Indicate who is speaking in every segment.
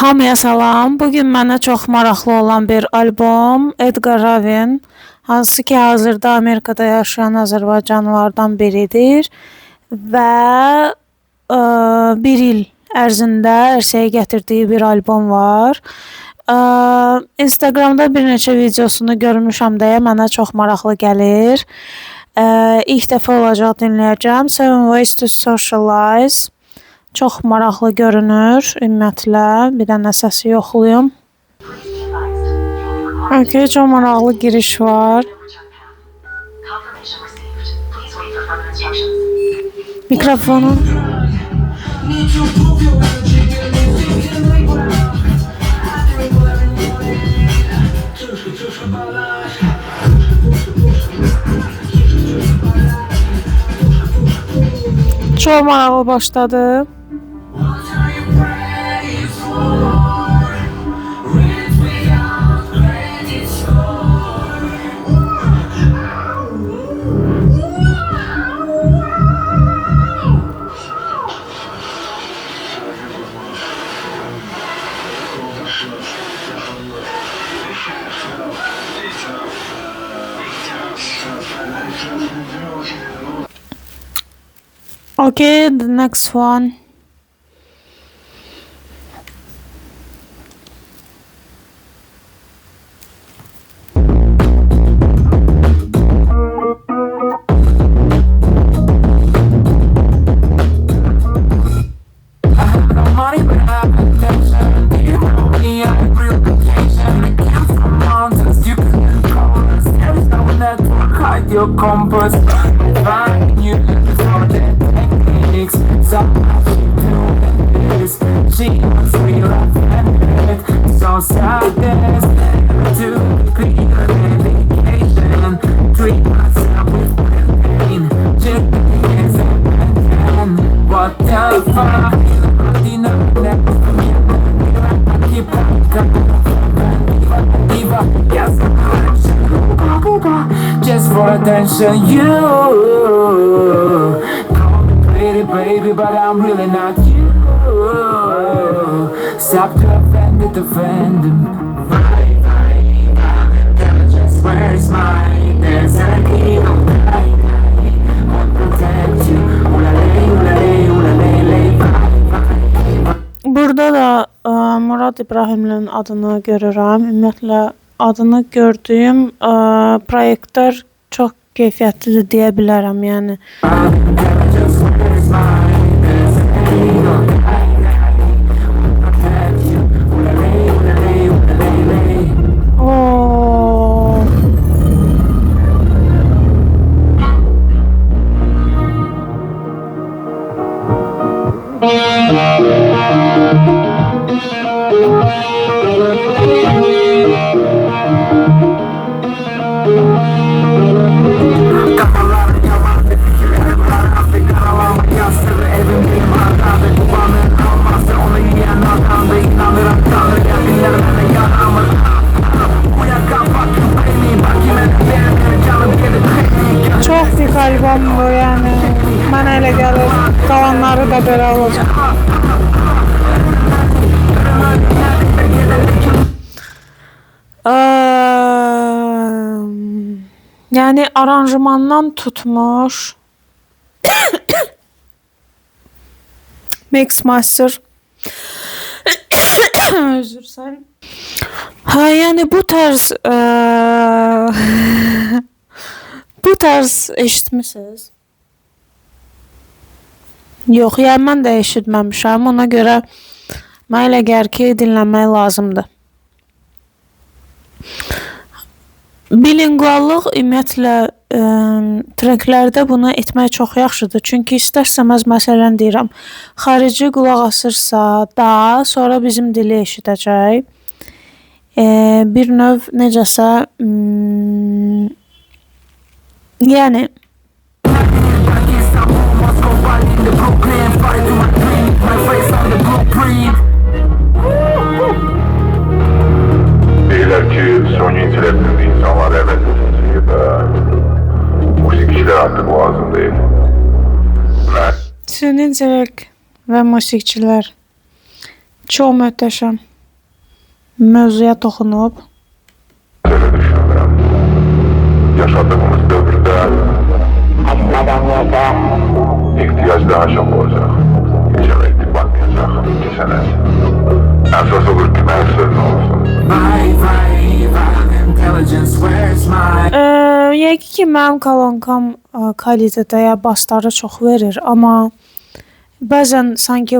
Speaker 1: Hamıya salam. Bugün mənə çox maraqlı olan bir albom Edgar Ravin, hansı ki hazırda Amerikada yaşayan Azərbaycanlılardan biridir və bir il ərzində ərsəyə gətirdiyi bir albom var. Instagramda bir neçə videosunu görmüşəm deyə mənə çox maraqlı gəlir. İlk dəfə olacaq dinləyəcəm. Seven Ways to Socialize. Çox maraqlı görünür ümumiyyətlə. Bir dənə səsi yoxlayım. Okay, çox maraqlı giriş var. Mikrofonun çox maraqlı başladı. Okay, the next one.
Speaker 2: Your compass, find you for the techniques. Somehow she knew this. She was real offended. So sadness to clear medication. Treat myself with pain. Check is a man. What the fuck? I keep just for attention, you call me pretty baby, but I'm really not you. Stop to offend it, offend him. Where is my desert eagle? Won't protect you.
Speaker 1: Burada da Murad İbrahimlinin adını görürəm. Ümumiyyətlə adını gördüyüm proyektlər çox keyfiyyətlidir deyə bilərəm, yəni. Çox dik albom bu, yəni mənə elə gəlir, qalanları da belə olacaq. Yəni aranjmandan tutmuş Mix Master özür dilərim. Yəni bu tarz eşitmisiniz? Yox, yəni mən də eşitməmişəm. Ona görə mənə elə gəlir ki, dinləmək lazımdır. Bilinguallıq ümumiyyətlə treklərdə bunu etmək çox yaxşıdır. Çünki istər-istəməz məsələn deyirəm, xarici qulaq asırsa da, sonra bizim dili eşidəcək. Bir növ necəsə yəni
Speaker 3: Deyirlər ki, Sony intellektin insanlar əvəz etsin və musiqiçilər artıq lazım deyil.
Speaker 1: Süni intellekt və musiqiçilər çox möhtəşəm. mövzuya toxunub.
Speaker 3: Öyle düşünürüm. Yaşadığımız dövrde ihtiyaç daha çok olacak. Geçene itibar olmayacak. Geçene. Esas olur ki ben sözün olsun.
Speaker 2: Intelligence, where's my
Speaker 1: Yəqin ki, mənim kolonkam kvalitetə ya basları çox verir, amma bəzən sanki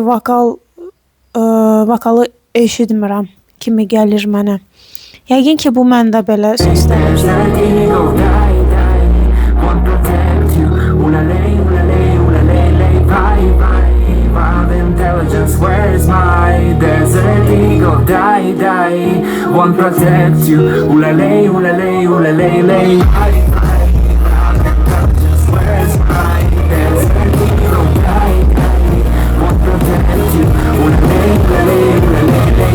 Speaker 1: vokalı eşitmirəm kimi gəlir mənə. Yəqin ki, bu məndə belə səslənir.
Speaker 2: There's an eagle, die, die. Won't protect you. Ooh la lay, bye, bye. Intelligence, where's my desert eagle? Die, die. Won't protect you. Ooh la lay, lay. Bye, bye. Intelligence, where's my desert eagle? Die, die. Won't protect you. Ooh la lay, lay.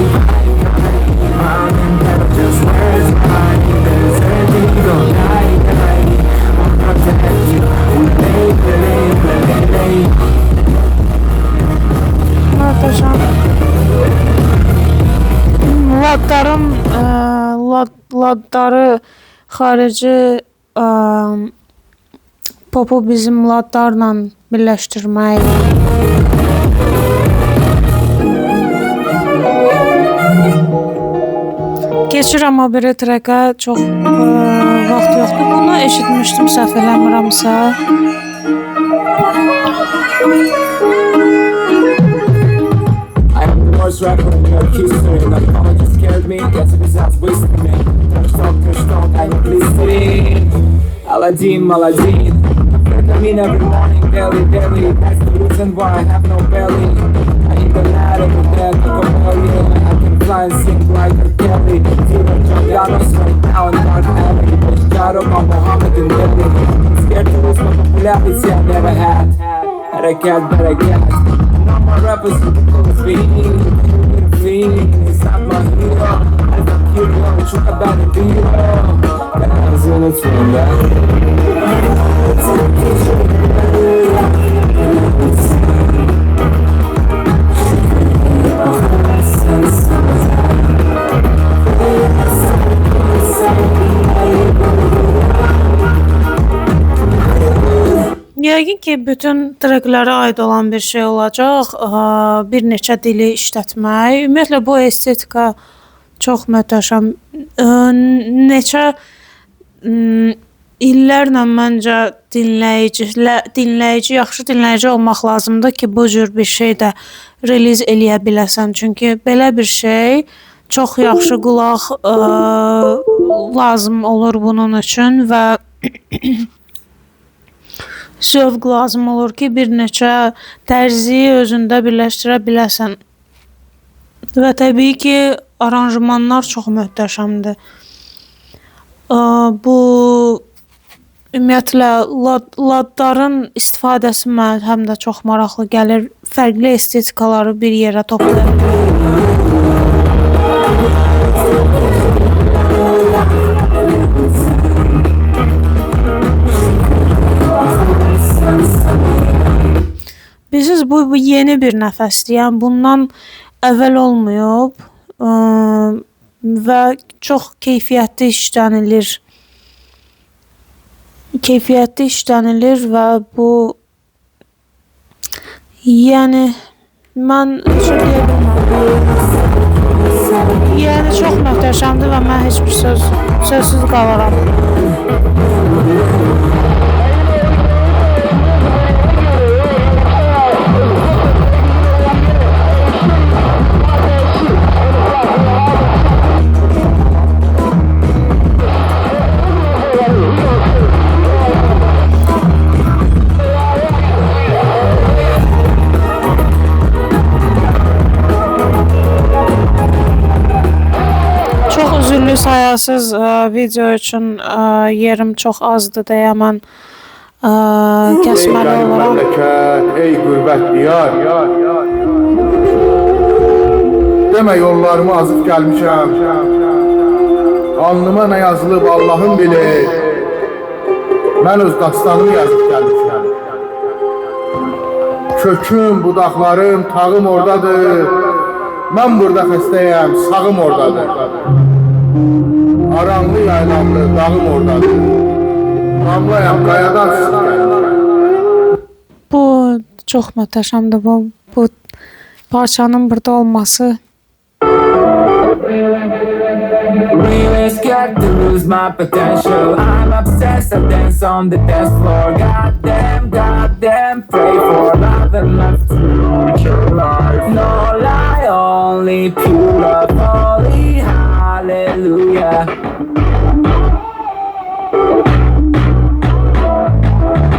Speaker 2: Intelligence, where's my desert eagle? Die, die. Won't protect you. Ooh la lay.
Speaker 1: Möhtəşəm. Ladları xarici popu bizim ladlarla birləşdirmək. Keçirəm o biri trəkə, çox vaxt yoxdur. Bunu eşitmişdim, səhv eləmirəmsə.
Speaker 2: I am the worst rapper in your history. The apology scared me, guess it is as wasting me. Touch talk, I need listening. Aladdin. Amphetamine every morning, daily. That's the reason why I have no belly. I eat the night of the dead, I can fly and sing like a Kelly. Zero Gianganos right now in Dark Alley. Push shadow on Muhammad and Delhi. Scared to lose my popularity I never had. But I can't. Now my rappers with the feeling. It's not my hero. I don't kill you, shoot about the hero. But I was in it from that.
Speaker 1: Yəqin ki, bütün treklərə aid olan bir şey olacaq. Bir neçə dili işlətmək. Ümumiyyətlə bu estetika çox möhtəşəm. Neçə illərlə məncə dinləyici, yaxşı dinləyici olmaq lazımdır ki, bu cür bir şey də reliz eləyə biləsən. Çünki belə bir şey çox yaxşı qulaq lazım olur bunun üçün və zövq lazım olur ki, bir neçə tərzi özündə birləşdirə biləsən. Və təbii ki, aranjmanlar çox möhtəşəmdir. Bu ümumiyyətlə ladların istifadəsi mənə həm də çox maraqlı gəlir. Fərqli estetikaları bir yerə toplayır. Bilirsiniz, bu yeni bir nəfəsdir. Yəni bundan əvvəl olmayıb və çox keyfiyyətli işlənilir və bu yəni mən çox deyə bilmərəm. Yəni çox möhtəşəmdir və mən heç bir sözsüz qalaram. Sayasız video üçün yerim çox azdır deyə mən kəsməli olaram.
Speaker 4: Ey qürbət diyar, demə yollarımı azıb gəlmişəm. Alnıma nə yazılıb Allahım bilir. Mən öz dastanımı yazıb gəlmişəm. Köküm, budaqlarım, tağım oradadır. Mən burada xəstəyəm, sağım oradadır. Aranlı yaylamlı dağım oradadır. Damlayam qayadan siz gəlir.
Speaker 1: Bu çox möhtəşəmdir bu parçanın burada olması.
Speaker 2: Really scared to lose my potential. I'm obsessed, I dance on the dance floor. Goddamn, pray for nothing left to your life. No lie, only pure love, holy hallelujah.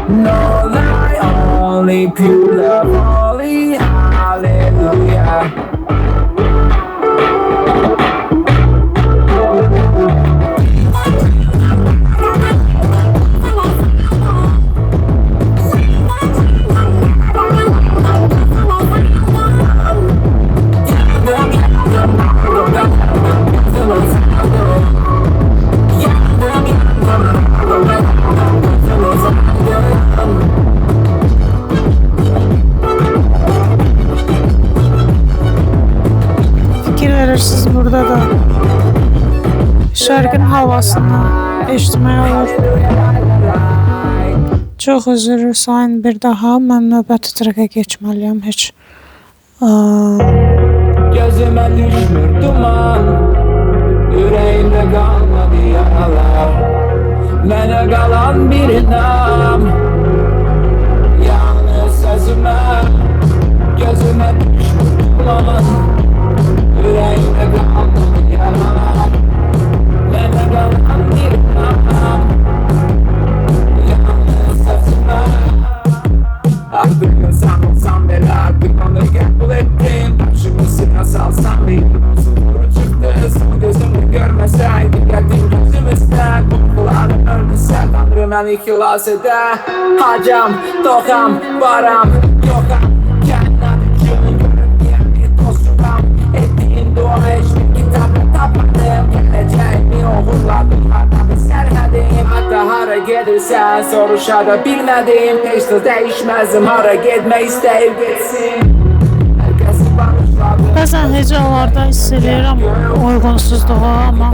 Speaker 2: No lie, only pure love, holy hallelujah.
Speaker 1: Fikir verirsiniz burada da. Şərqin havasını eşitmək olur. Çox üzr sayın bir daha. Mən növbəti trəkə geçməliyəm. Heç
Speaker 2: Gözüme düşmür duman, yüreğimde kalmadı yaralar. Mene kalan bir inam, yalnız sözüme. Gözüme düşmür duman, yüreğimde kalmadı yaralar. Mene kalan bir inam, yalnız sözüme. Artık insan olsam bile artık onu kabul ettim. Karşımı salsam bir doğru çıktı. Son gözümü görmeseydim geldim gözümüzden. Kokularım öldüse Tanrım beni ihlas eder. Hacam, tokam, varam, yokam. Kendine görünmeyen bir tozcukam. Ettiğin dua eşlik kitabı tapmadım. Geleceğimi oğurladım hatta sermedim. Hatta hara gelirsen soruşa da bilmedim. Hiç de değişmezim hara gitme isteyip gitsin.
Speaker 1: bəzən hecalarda hiss edirəm uyğunsuzluğu amma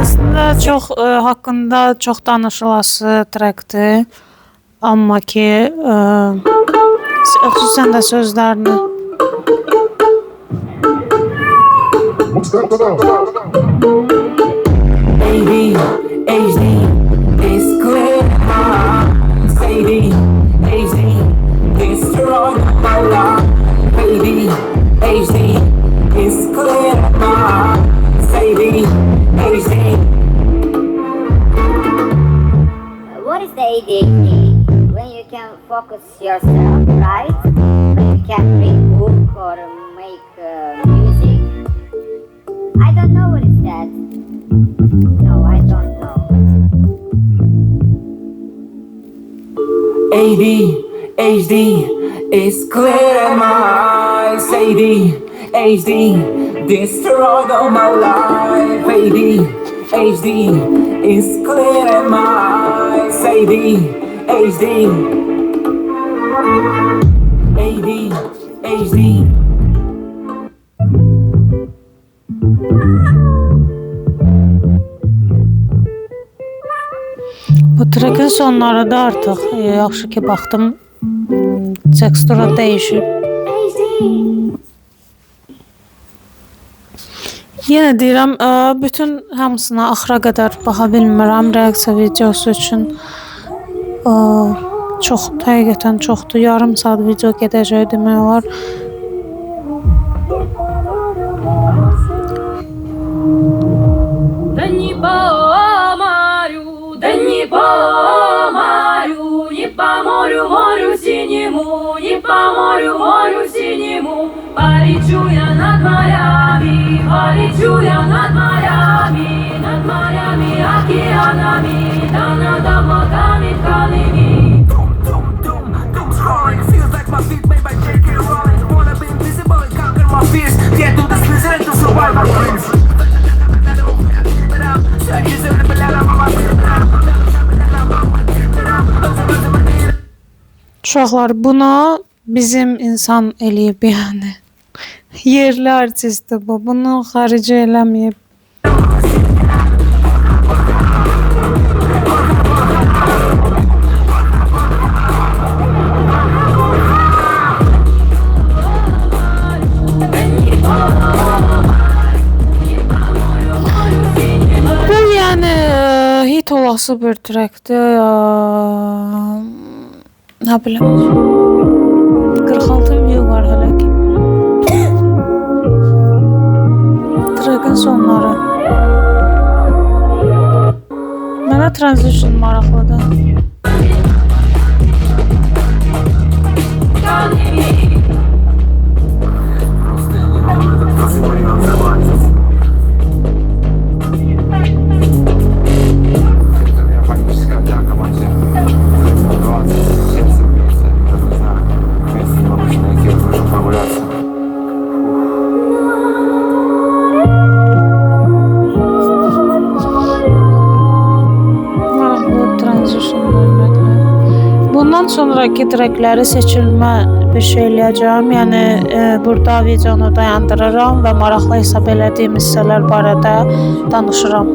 Speaker 1: əslində çox haqqında çox danışılası trəkdir. Amma ki xüsusən də sözlərini
Speaker 2: ADHD is clear my ADHD destroy my life. ADHD is clear my ADHD.
Speaker 5: What is the ADHD? When you can focus yourself, right? When you can read book or make music. I don't know what is that. No, I don't know.
Speaker 2: ADHD is clear my ADHD destroyed all my life. ADHD is clear my ADHD. ADHD.
Speaker 1: bu trekin sonları da artıq yaxşı ki baxdım tekstura dəyişib. Yenə deyirəm, bütün hamısına axıra qədər baxa bilmirəm reaksiya videosu üçün. Çox, həqiqətən çoxdur. Yarım saat video gedəcək demək olar.
Speaker 6: Морю синему, не по морю синему. Полечу я над морями, полечу я над морями, океанами, да над облаками ткаными.
Speaker 2: Doom scrolling, feels like my feet made by J.K. Rowling. Wanna be invisible and conquer my fears. Get to the blizzard to survive my dreams. Search is every
Speaker 1: Uşaqlar buna bizim insan eləyib yəni. Yerli artistdir bu. Bunu xarici eləməyib. Bu yəni hit olası bir trackdir. Nə bilim. 46 view var hələ ki. Track'ın sonları. Mənə transition maraqlıdır. Bundan sonraki trackləri seçilmə bir şey eləyəcəm. Yəni burada videonu dayandırıram və maraqlı hesab elədiyim hissələr barədə danışıram.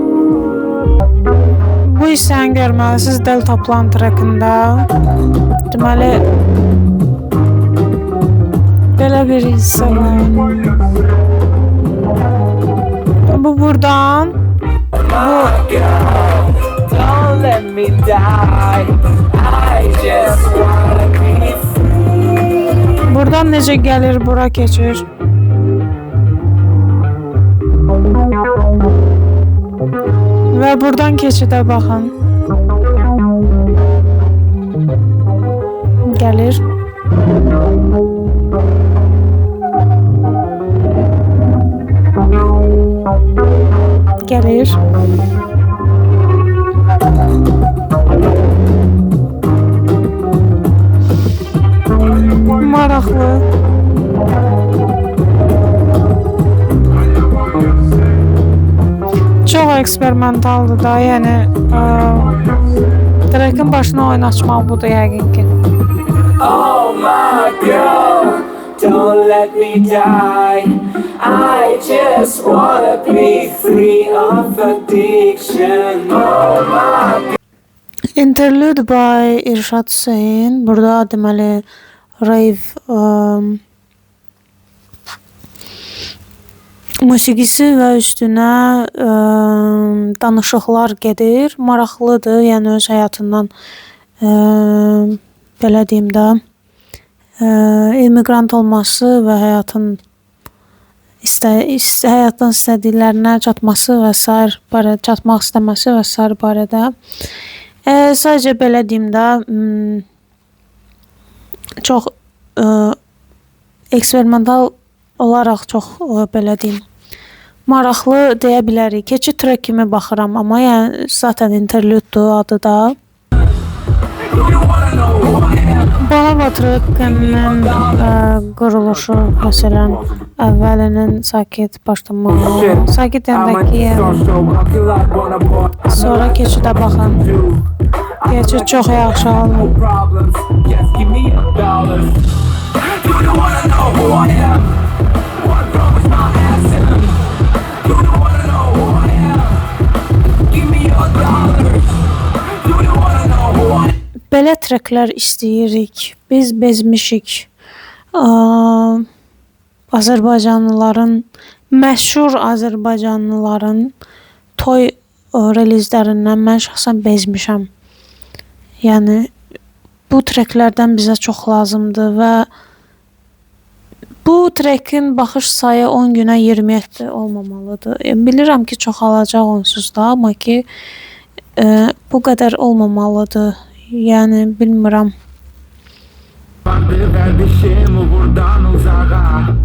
Speaker 1: Bu hissəni görməlisiniz Delta Plan trackində. Deməli belə bir hissə var. Bu buradan
Speaker 2: Don't let me die. I just wanna be free.
Speaker 1: buradan necə gəlir, bura keçir. Və buradan keçidə baxın. Gəlir. Gəlir. Maraqlı. Çox eksperimentaldır da, yəni trackin başına oyun açmaq budur yəqin ki.
Speaker 2: Oh my girl, don't let me die. I just wanna be free of addiction. Oh my God.
Speaker 1: Interlude by İrşad Hüseyn. Burada deməli rave musiqisi və üstünə danışıqlar gedir. Maraqlıdır, yəni öz həyatından belə deyim də immigrant olması və həyatdan istədiklərinə çatması və sair barədə, çatmaq istəməsi və sair barədə. Sadəcə belə deyim də çox eksperimental olaraq çox belə deyim maraqlı deyə bilərik. Keçid track kimi baxıram, amma yəni zaten interludedur adı da. Bana trackinin quruluşu məsələn əvvəlinin sakit başlamağı, sakit yandakı sonra keçidə baxın. Keçid çox yaxşı alınıb. Belə tracklər istəyirik. Biz bezmişik. Azərbaycanlıların, məşhur Azərbaycanlıların toy relizlərindən mən şəxsən bezmişəm. Yəni bu tracklərdən bizə çox lazımdır və bu trackin baxış sayı 10 günə 27 olmamalıdır. Bilirəm ki, çoxalacaq onsuz da, amma ki bu qədər olmamalıdır. Yəni bilmirəm.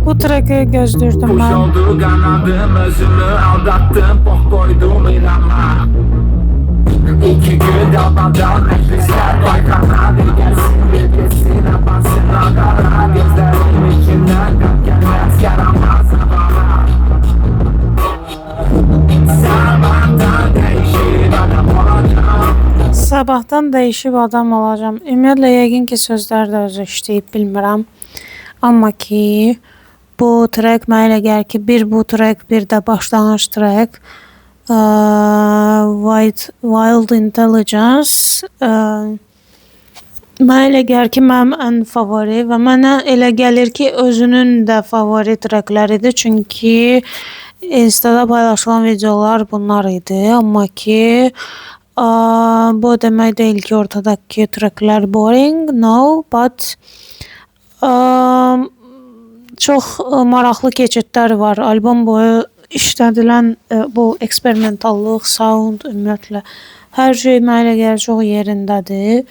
Speaker 1: Bu track'i gözləyirdim mən. İki gün dalmadan meclisler baykana bir gelsin bir geçsin abansın agara gözlerim içinden kan gelmez yaramaz bana sabahtan değişir adam olacağım. Sabahdan dəyişib adam olacağam. Ümumiyyətlə yəqin ki sözlər də özü işləyib bilmirəm. Amma ki bu track mənə elə gəlir ki bir bu track bir də başlanğıc track Wild Intelligence mənə elə gəlir ki mənim ən favori və mənə elə gəlir ki özünün də favori trackləridir. Çünki Instada paylaşılan videolar bunlar idi. Amma ki bu demək deyil ki ortadakı tracklər boring. No, but çox maraqlı keçidlər var. Albom boyu işlədilən bu eksperimentallıq, sound, ümumiyyətlə hər şey mənə elə gəlir çox yerindədir.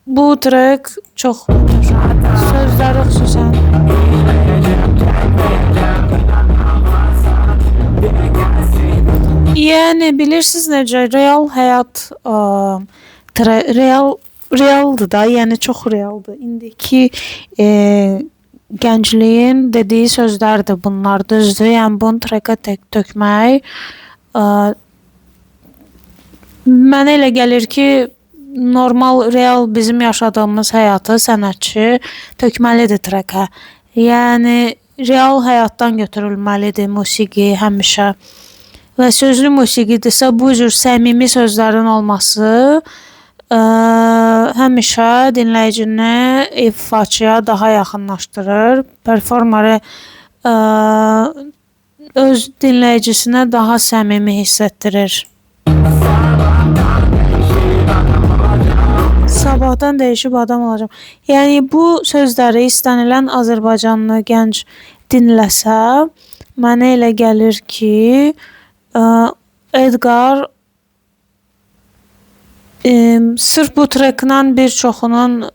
Speaker 1: Bu track çox sözləri xüsusən yəni bilirsiniz necə real həyat realdır da, yəni çox realdır. İndiki gəncliyin dediyi sözlərdir bunlar, düzdür. Yəni bunu trackə tökmək mənə elə gəlir ki normal, real bizim yaşadığımız həyatı sənətçi tökməlidir trackə. Yəni real həyatdan götürülməlidir musiqi həmişə. Və sözlü musiqidirsə bu cür səmimi sözlərin olması həmişə dinləyicini ifaçıya daha yaxınlaşdırır. Performeri öz dinləyicisinə daha səmimi hiss etdirir. Sabahdan dəyişib adam olacağam. Yəni bu sözləri istənilən Azərbaycanlı gənc dinləsə, mənə elə gəlir ki Edgar sırf bu trackla bir çoxunun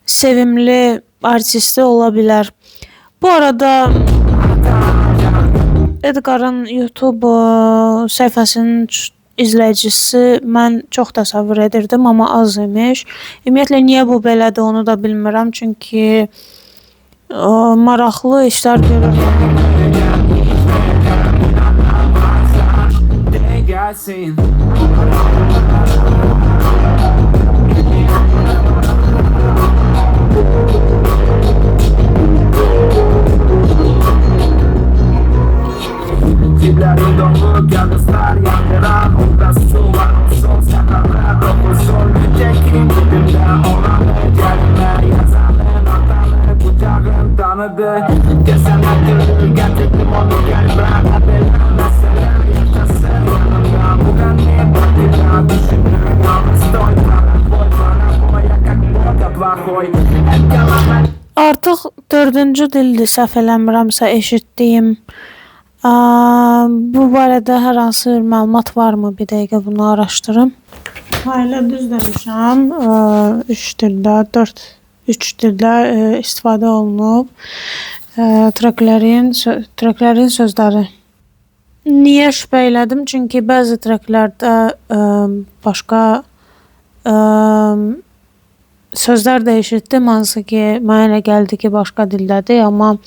Speaker 1: sevimli artisti ola bilər. Bu arada Edgar'ın YouTube səhifəsinin izləyicisi mən çox təsəvvür edirdim, amma az imiş. Ümumiyyətlə niyə bu belədir onu da bilmirəm, çünki maraqlı işlər görürəm.
Speaker 2: Ciblərin dolu yalnızlar yandıran Orada su var, sol səqalar Dokuzul mütəkin dibimdə Olanı gəlmə yazanın Atanı qucağın tanıdı Desənə gülür, gətirdim onu gəlmə Əbələn məsələn yaşasın yanımda Bu qənni batırda düşünür Yalnız doymaram, boya kak boda plahoy
Speaker 1: Artıq 4-cü dildir, səhv eləmirəmsə eşitdiyim. Bu barədə hər hansı bir məlumat varmı? Bir dəqiqə bunu araşdırım. Elə düz demişəm. 3 dildə, 3 dildə istifadə olunub. Tracklərin sözləri. Niyə şübhə elədim? Çünki bəzi tracklərdə başqa sözlər də eşitdim, hansı ki mənə elə gəldi ki başqa dildədir, amma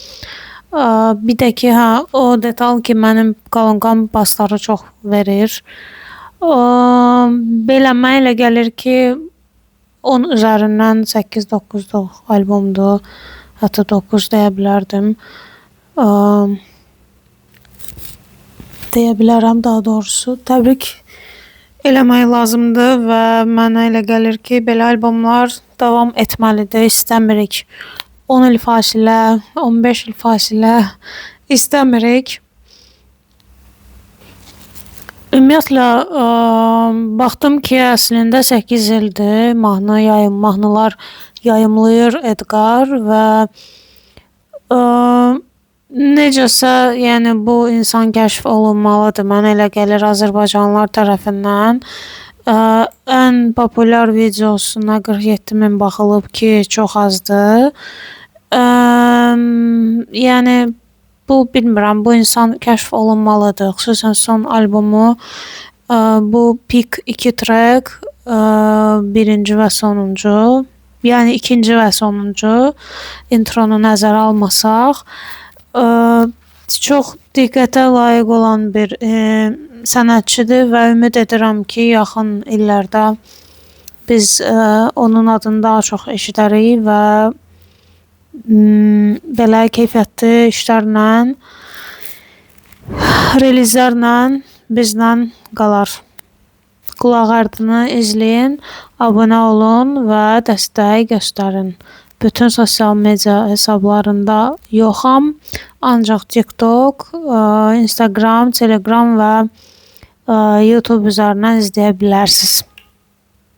Speaker 1: bir də ki o detal ki mənim qalınqam basları çox verir. Belə mənə elə gəlir ki 10 üzərindən 8-9'luq albomdur. Hətta 9 deyə bilərdim. Deyə bilərəm daha doğrusu. Təbrik eləmək lazımdır və mənə elə gəlir ki belə albomlar davam etməlidir. İstəmirik 10 il fasilə, 15 il fasilə istəmirik. Ümumiyyətlə baxdım ki əslində 8 ildir mahnılar yayımlayır Edgar və necəsə yəni bu insan kəşf olunmalıdır. Mənə elə gəlir Azərbaycanlılar tərəfindən. Ən populyar videosuna 47.000 baxılıb ki çox azdır. Yəni bu bilmirəm, bu insan kəşf olunmalıdır. Xüsusən son albomu bu Peak 2 track, birinci və sonuncu, yəni ikinci və sonuncu intronu nəzərə almasaq çox diqqətə layiq olan bir sənətçidir və ümid edirəm ki, yaxın illərdə biz onun adını daha çox eşidərik və belə keyfiyyətli işlərlə, relizlərlə bizlə qalar. Qulaq ardını izləyin, abunə olun və dəstək göstərin. Bütün sosial media hesablarında yoxam, ancaq TikTok, Instagram, Telegram və YouTube üzərindən izləyə bilərsiniz.